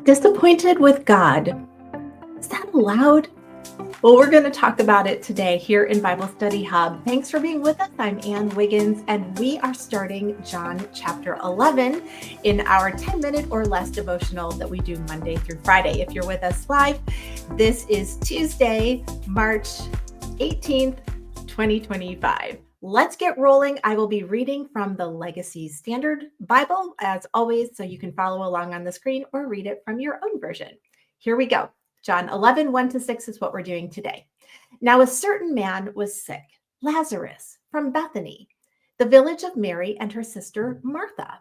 Disappointed with God. Is that allowed? Well, we're going to talk about it today here in Bible Study Hub. Thanks for being with us. I'm Ann Wiggins, and we are starting John chapter 11 in our 10-minute or less devotional that we do Monday through Friday. If you're with us live, this is Tuesday, March 18th, 2025. Let's get rolling. I will be reading from the Legacy Standard Bible, as always, so you can follow along on the screen or read it from your own version. Here we go. John 11, 1-6 is what we're doing today. Now, a certain man was sick, Lazarus, from Bethany, the village of Mary and her sister Martha.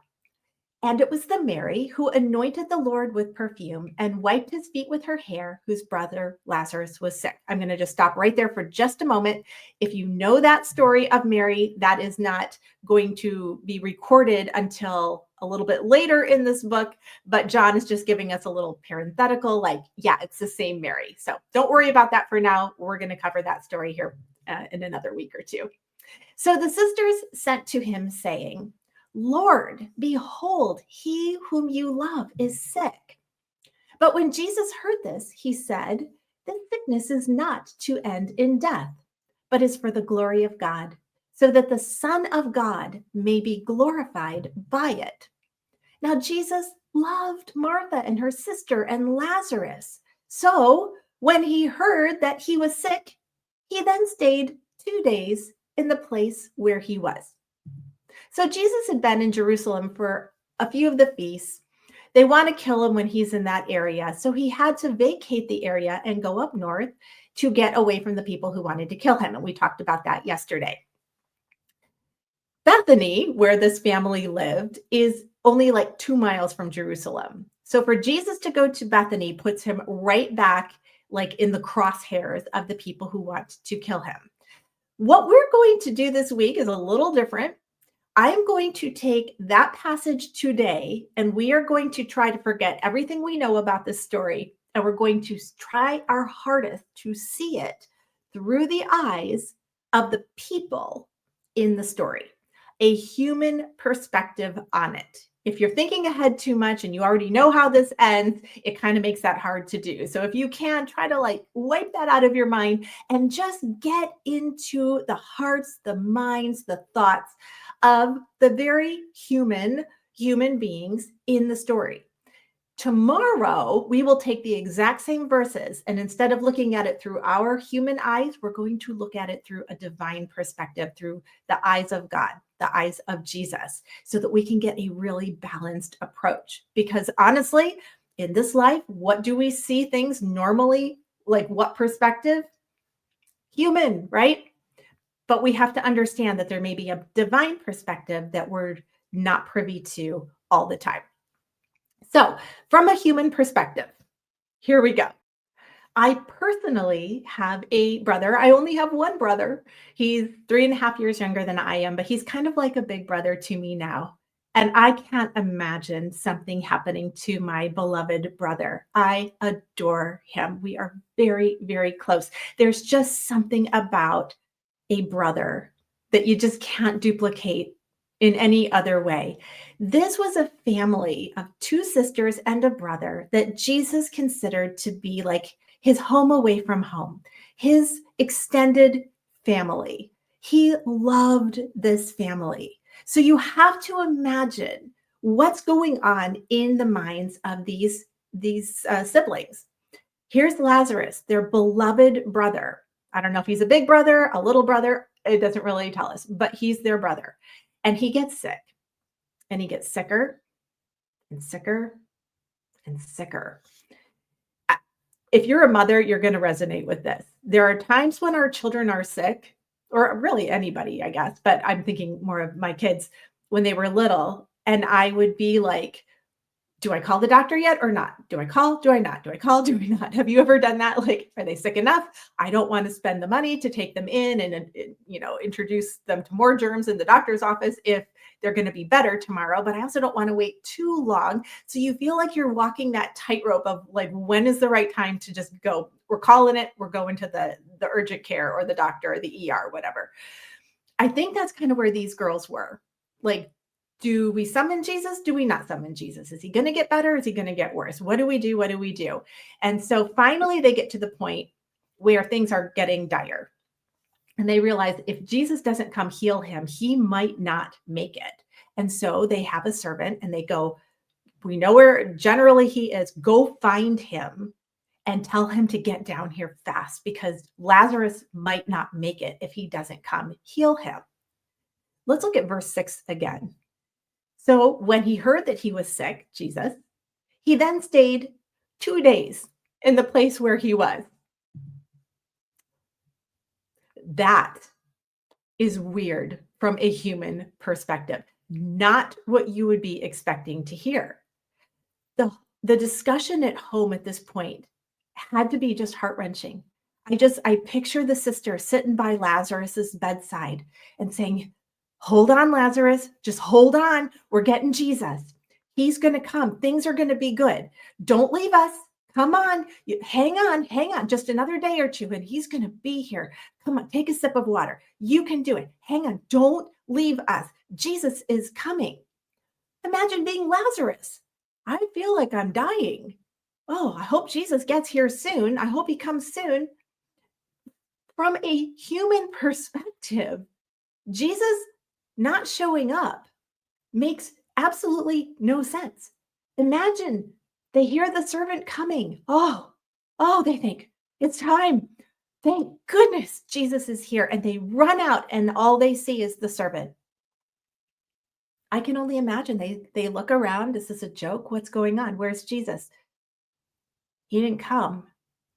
And it was the Mary who anointed the Lord with perfume and wiped his feet with her hair, whose brother Lazarus was sick. I'm going to just stop right there for just a moment. If you know that story of Mary, that is not going to be recorded until a little bit later in this book, but John is just giving us a little parenthetical, like, yeah, it's the same Mary. So don't worry about that for now. We're going to cover that story here in another week or two. So the sisters sent to him saying, Lord, behold, he whom you love is sick. But when Jesus heard this, he said, this sickness is not to end in death, but is for the glory of God, so that the Son of God may be glorified by it. Now, Jesus loved Martha and her sister and Lazarus. So when he heard that he was sick, he then stayed 2 days in the place where he was. So Jesus had been in Jerusalem for a few of the feasts. They want to kill him when he's in that area. So he had to vacate the area and go up north to get away from the people who wanted to kill him. And we talked about that yesterday. Bethany, where this family lived, is only like 2 miles from Jerusalem. So for Jesus to go to Bethany puts him right back, like in the crosshairs of the people who want to kill him. What we're going to do this week is a little different. I'm going to take that passage today, and we are going to try to forget everything we know about this story, and we're going to try our hardest to see it through the eyes of the people in the story, a human perspective on it. If you're thinking ahead too much and you already know how this ends, it kind of makes that hard to do. So if you can, try to wipe that out of your mind and just get into the hearts, the minds, the thoughts of the very human beings in the story. Tomorrow, we will take the exact same verses, and instead of looking at it through our human eyes, we're going to look at it through a divine perspective, through the eyes of God, the eyes of Jesus, so that we can get a really balanced approach. Because honestly, in this life, what do we see things normally? Like what perspective? Human, right? But we have to understand that there may be a divine perspective that we're not privy to all the time. So from a human perspective, here we go. I personally have a brother. I only have one brother. He's 3.5 years younger than I am, but he's kind of like a big brother to me now. And I can't imagine something happening to my beloved brother. I adore him. We are very, very close. There's just something about a brother that you just can't duplicate in any other way. This was a family of 2 sisters and a brother that Jesus considered to be like his home away from home, his extended family. He loved this family. So you have to imagine what's going on in the minds of these siblings. Here's Lazarus, their beloved brother. I don't know if he's a big brother, a little brother. It doesn't really tell us, but he's their brother. And he gets sick, and he gets sicker and sicker and sicker. If you're a mother, you're going to resonate with this. There are times when our children are sick, or really anybody, I guess, but I'm thinking more of my kids when they were little, and I would be like, do I call the doctor yet or not? Do I call? Do I not? Do I call? Do I not? Have you ever done that? Like, are they sick enough? I don't want to spend the money to take them in and introduce them to more germs in the doctor's office if they're going to be better tomorrow. But I also don't want to wait too long. So you feel like you're walking that tightrope of like, when is the right time to just go? We're calling it. We're going to the urgent care or the doctor or the ER, whatever. I think that's kind of where these girls were. Like, Do we summon Jesus? Do we not summon Jesus? Is he going to get better? Is he going to get worse? What do we do? What do we do? And so finally they get to the point where things are getting dire. And they realize if Jesus doesn't come heal him, he might not make it. And so they have a servant and they go, we know where generally he is. Go find him and tell him to get down here fast because Lazarus might not make it if he doesn't come heal him. Let's look at verse 6 again. So when he heard that he was sick, Jesus, he then stayed 2 days in the place where he was. That is weird from a human perspective, not what you would be expecting to hear. The discussion at home at this point had to be just heart-wrenching. I picture the sister sitting by Lazarus's bedside and saying, hold on, Lazarus, just hold on. We're getting Jesus. He's going to come. Things are going to be good. Don't leave us. Come on. Hang on. Just another day or two and he's going to be here. Come on, take a sip of water. You can do it. Hang on. Don't leave us. Jesus is coming. Imagine being Lazarus. I feel like I'm dying. Oh, I hope Jesus gets here soon. I hope he comes soon. From a human perspective, Jesus not showing up makes absolutely no sense. Imagine they hear the servant coming. Oh, they think it's time. Thank goodness Jesus is here. And they run out and all they see is the servant. I can only imagine they look around. Is this a joke? What's going on? Where's Jesus? He didn't come.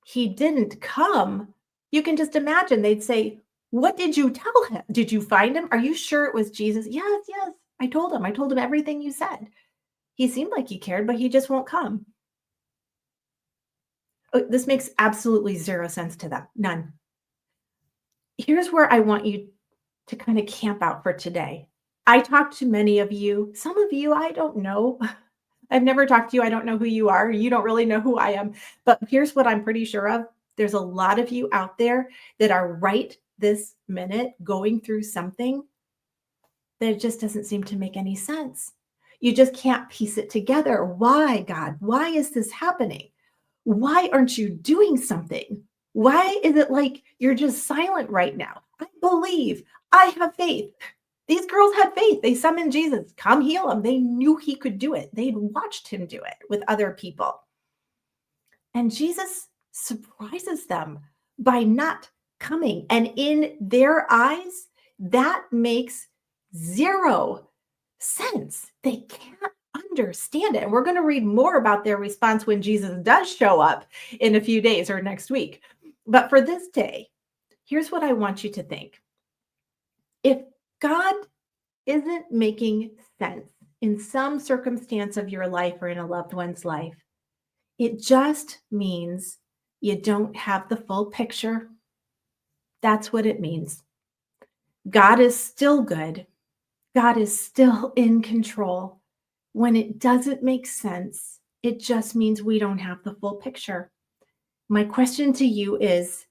He didn't come. You can just imagine they'd say, what did you tell him? Did you find him? Are you sure it was Jesus? Yes. I told him everything you said. He seemed like he cared, but he just won't come. This makes absolutely zero sense to them. None. Here's where I want you to kind of camp out for today. I talked to many of you. Some of you, I don't know. I've never talked to you. I don't know who you are. You don't really know who I am. But here's what I'm pretty sure of. There's a lot of you out there that are right this minute going through something that just doesn't seem to make any sense. You just can't piece it together. Why, God? Why is this happening? Why aren't you doing something? Why is it like you're just silent right now? I believe. I have faith. These girls had faith. They summoned Jesus. Come heal him. They knew he could do it. They'd watched him do it with other people. And Jesus surprises them by not coming. And in their eyes, that makes zero sense. They can't understand it. And we're going to read more about their response when Jesus does show up in a few days or next week. But for this day, here's what I want you to think. If God isn't making sense in some circumstance of your life or in a loved one's life, it just means you don't have the full picture. That's what it means. God is still good. God is still in control. When it doesn't make sense, it just means we don't have the full picture. My question to you is,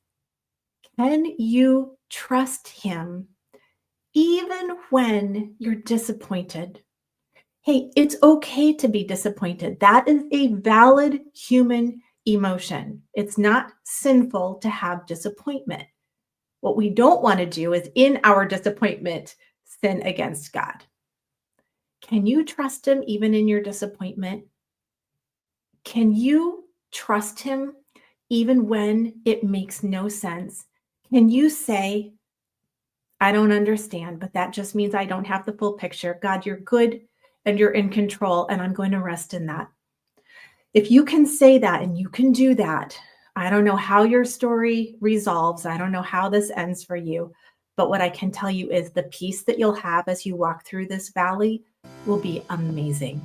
can you trust him even when you're disappointed? Hey, it's okay to be disappointed. That is a valid human emotion. It's not sinful to have disappointment. What we don't want to do is in our disappointment, sin against God. Can you trust him even in your disappointment? Can you trust him even when it makes no sense? Can you say, I don't understand, but that just means I don't have the full picture. God, you're good and you're in control, and I'm going to rest in that. If you can say that and you can do that, I don't know how your story resolves. I don't know how this ends for you, but what I can tell you is the peace that you'll have as you walk through this valley will be amazing.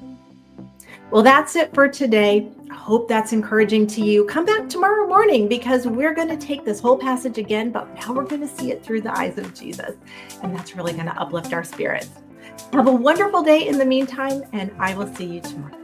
Well, that's it for today. I hope that's encouraging to you. Come back tomorrow morning because we're going to take this whole passage again, but now we're going to see it through the eyes of Jesus. And that's really going to uplift our spirits. Have a wonderful day in the meantime, and I will see you tomorrow.